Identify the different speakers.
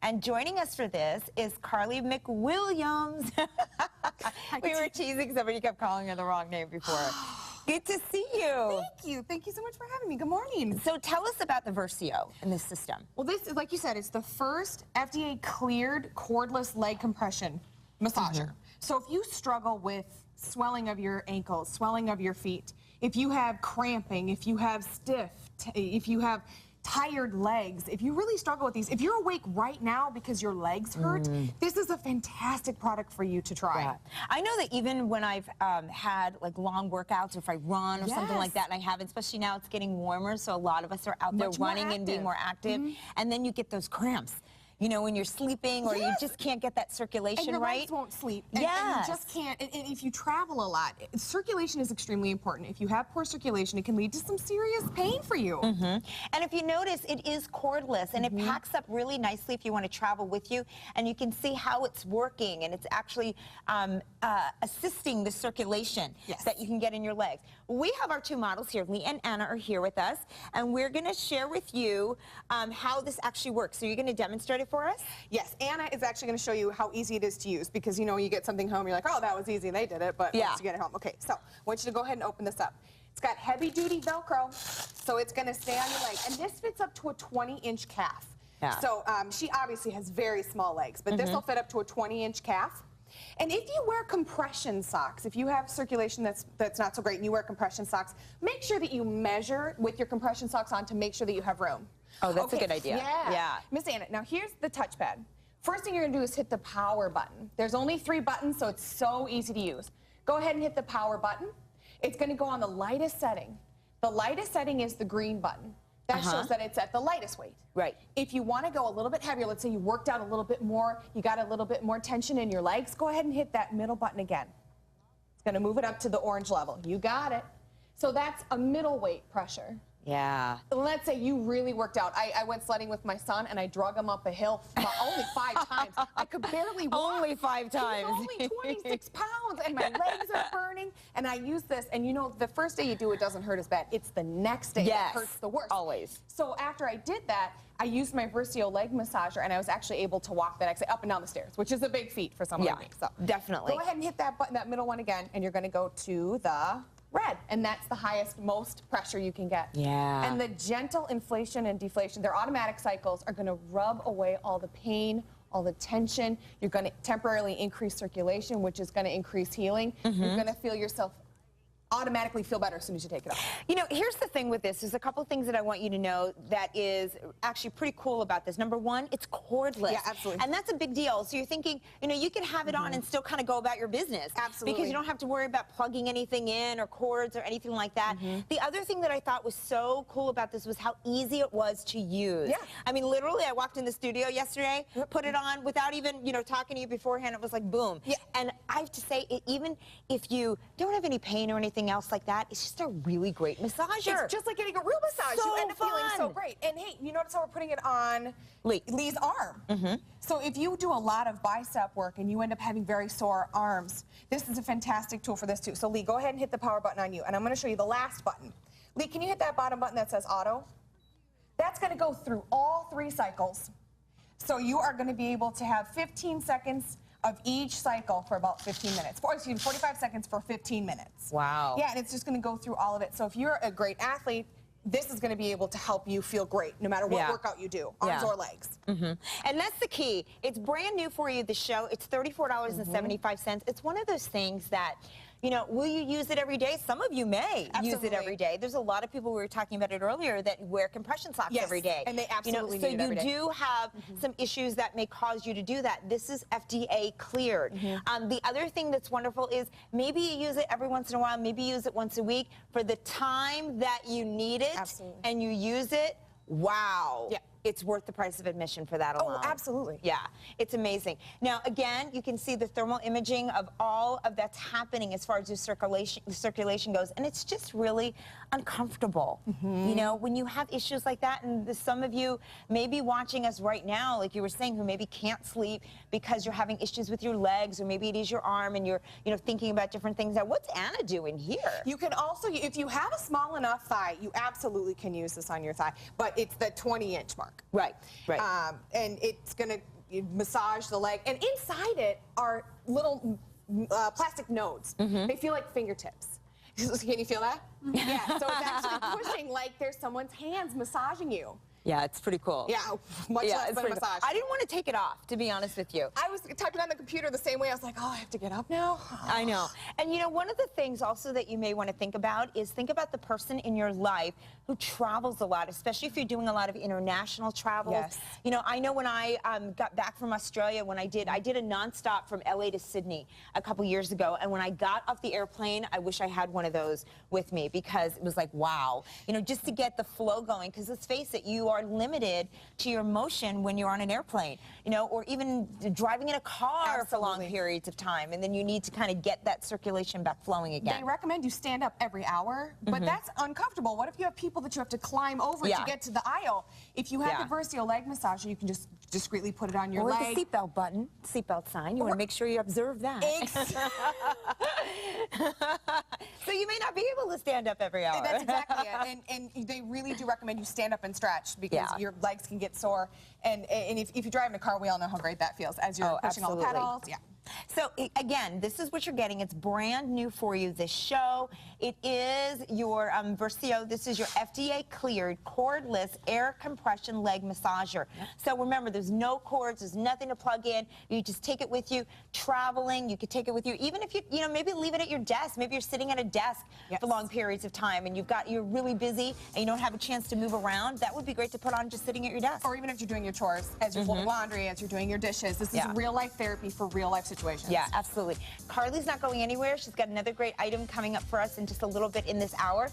Speaker 1: And joining us for this is Carly McWilliams. We were teasing somebody kept calling her the wrong name before. Good to see you.
Speaker 2: Thank you. Thank you so much for having me. Good morning.
Speaker 1: So tell us about the Versio in this system.
Speaker 2: Well, this is, like you said, it's the first FDA-cleared cordless leg compression massager. So if you struggle with swelling of your ankles, swelling of your feet, if you have cramping, if you have if you have tired legs, if you really struggle with these, if you're awake right now because your legs hurt, this is a fantastic product for you to try.
Speaker 1: Yeah. I know that even when I've had like long workouts, or if I run or something like that, and I haven't, especially now it's getting warmer, so a lot of us are out there running and being more active, and then you get those cramps. You know, when you're sleeping or you just can't get that circulation
Speaker 2: and your
Speaker 1: right.
Speaker 2: legs won't sleep. And you just can't. And if you travel a lot, circulation is extremely important. If you have poor circulation, it can lead to some serious pain for you.
Speaker 1: And if you notice, it is cordless, and it packs up really nicely if you want to travel with you. And you can see how it's working, and it's actually assisting the circulation that you can get in your legs. We have our two models here. Lee and Anna are here with us, and we're going to share with you how this actually works. So you're going to demonstrate it for us?
Speaker 2: Yes, Anna is actually going to show you how easy it is to use, because you know, you get something home, you're like, oh, that was easy, they did it, but once you get it home. Okay, so I want you to go ahead and open this up. It's got heavy duty Velcro, so it's going to stay on your leg, and this fits up to a 20-inch calf. So she obviously has very small legs, but this will fit up to a 20-inch calf. And if you wear compression socks, if you have circulation that's not so great and you wear compression socks, make sure that you measure with your compression socks on to make sure that you have room.
Speaker 1: Oh, that's a good idea.
Speaker 2: Yeah. Miss Anna, now here's the touchpad. First thing you're going to do is hit the power button. There's only 3 buttons, so it's so easy to use. Go ahead and hit the power button. It's going to go on the lightest setting. The lightest setting is the green button. That shows that it's at the lightest weight. Right. If you want to go a little bit heavier, let's say you worked out a little bit more, you got a little bit more tension in your legs, go ahead and hit that middle button again. It's going to move it up to the orange level. You got it. So that's a middle weight pressure. Yeah. Let's say you really worked out. I went sledding with my son, and I drug him up a hill only 5 times. I could barely walk.
Speaker 1: Only 5 times.
Speaker 2: He was only 26 pounds, and my legs are burning. And I use this, and you know, the first day you do it doesn't hurt as bad. It's the next day that hurts the worst. Always. So after I did that, I used my Versio leg massager, and I was actually able to walk the next day up and down the stairs, which is a big feat for someone like me. So
Speaker 1: definitely.
Speaker 2: Go ahead and hit that button, that middle one again, and you're going to go to the red, and that's the highest, most pressure you can get. Yeah. And the gentle inflation and deflation, their automatic cycles are going to rub away all the pain, all the tension. You're going to temporarily increase circulation, which is going to increase healing. You're going to feel yourself automatically feel better as soon as you take it off.
Speaker 1: You know, here's the thing with this. There's a couple things that I want you to know that is actually pretty cool about this. Number one, it's cordless. Yeah, absolutely. And that's a big deal. So you're thinking, you know, you can have it on and still kind of go about your business. Absolutely. Because you don't have to worry about plugging anything in or cords or anything like that. The other thing that I thought was so cool about this was how easy it was to use. Yeah. I mean, literally, I walked in the studio yesterday, put it on without even, you know, talking to you beforehand. It was like, boom. Yeah. And I have to say, even if you don't have any pain or anything else like that, it's just a really great massager.
Speaker 2: It's just like getting a real massage. You end up feeling so great. And hey, you notice how we're putting it on Lee's arm. So if you do a lot of bicep work and you end up having very sore arms, this is a fantastic tool for this too. So Lee, go ahead and hit the power button on you, and I'm going to show you the last button. Lee, can you hit that bottom button that says auto? That's going to go through all 3 cycles. So you are going to be able to have 15 seconds of each cycle for about 15 minutes. 45 seconds for 15 minutes. Wow. Yeah, and it's just going to go through all of it. So if you're a great athlete, this is going to be able to help you feel great no matter what workout you do, arms or legs. And that's the key. It's brand new for you, the show. It's $34.75. It's one of those things that, you know, will you use it every day? Some of you may use it every day. There's a lot of people, we were talking about it earlier, that wear compression socks every day. And they absolutely
Speaker 1: need it every day. So you do have some issues that may cause you to do that. This is FDA cleared. The other thing that's wonderful is maybe you use it every once in a while, maybe you use it once a week. For the time that you need it and you use it, wow. Yeah. It's worth the price of admission for that alone.
Speaker 2: Oh, absolutely.
Speaker 1: Yeah, it's amazing. Now, again, you can see the thermal imaging of all of that's happening as far as your circulation goes, and it's just really uncomfortable. You know, when you have issues like that, and some of you may be watching us right now, like you were saying, who maybe can't sleep because you're having issues with your legs, or maybe it is your arm, and you're, you know, thinking about different things. Now, what's Anna doing here?
Speaker 2: You can also, if you have a small enough thigh, you absolutely can use this on your thigh, but it's the 20-inch mark. work.
Speaker 1: Right, right.
Speaker 2: And it's going to massage the leg. And inside it are little plastic nodes. They feel like fingertips. Can you feel that? Yeah, so it's actually pushing like there's someone's hands massaging you.
Speaker 1: Yeah, it's pretty cool.
Speaker 2: Yeah, much less than a massage.
Speaker 1: I didn't want to take it off, to be honest with you.
Speaker 2: I was typing on the computer the same way. I was like, oh, I have to get up now?
Speaker 1: I know. And you know, one of the things also that you may want to think about is think about the person in your life who travels a lot, especially if you're doing a lot of international travels.
Speaker 2: Yes.
Speaker 1: You know, I know when I got back from Australia, when I did a nonstop from LA to Sydney a couple years ago, and when I got off the airplane, I wish I had one of those with me because it was like, wow. You know, just to get the flow going, because let's face it, you are limited to your motion when you're on an airplane, you know, or even driving in a car for long periods of time, and then you need to kind of get that circulation back flowing again.
Speaker 2: They recommend you stand up every hour, but that's uncomfortable. What if you have people that you have to climb over to get to the aisle? If you have the Versio leg massager, you can just discreetly put it on your leg.
Speaker 1: Or the seatbelt button, seatbelt sign. You want to make sure you observe that. So you may not be able to stand up every hour.
Speaker 2: That's exactly it. And they really do recommend you stand up and stretch because your legs can get sore. And if you drive in a car, we all know how great that feels as you're pushing all the pedals. Yeah.
Speaker 1: So again, this is what you're getting. It's brand new for you, this show. It is your Versio. This is your FDA cleared cordless air compression leg massager. So remember, there's no cords, there's nothing to plug in. You just take it with you traveling. You could take it with you even if you know, maybe leave it at your desk. Maybe you're sitting at a desk for long periods of time and you're really busy and you don't have a chance to move around. That would be great to put on just sitting at your desk.
Speaker 2: Or even if you're doing your chores, as you're folding laundry, as you're doing your dishes. This is real life therapy for real life situations.
Speaker 1: Yeah, absolutely. Carly's not going anywhere. She's got another great item coming up for us in just a little bit in this hour.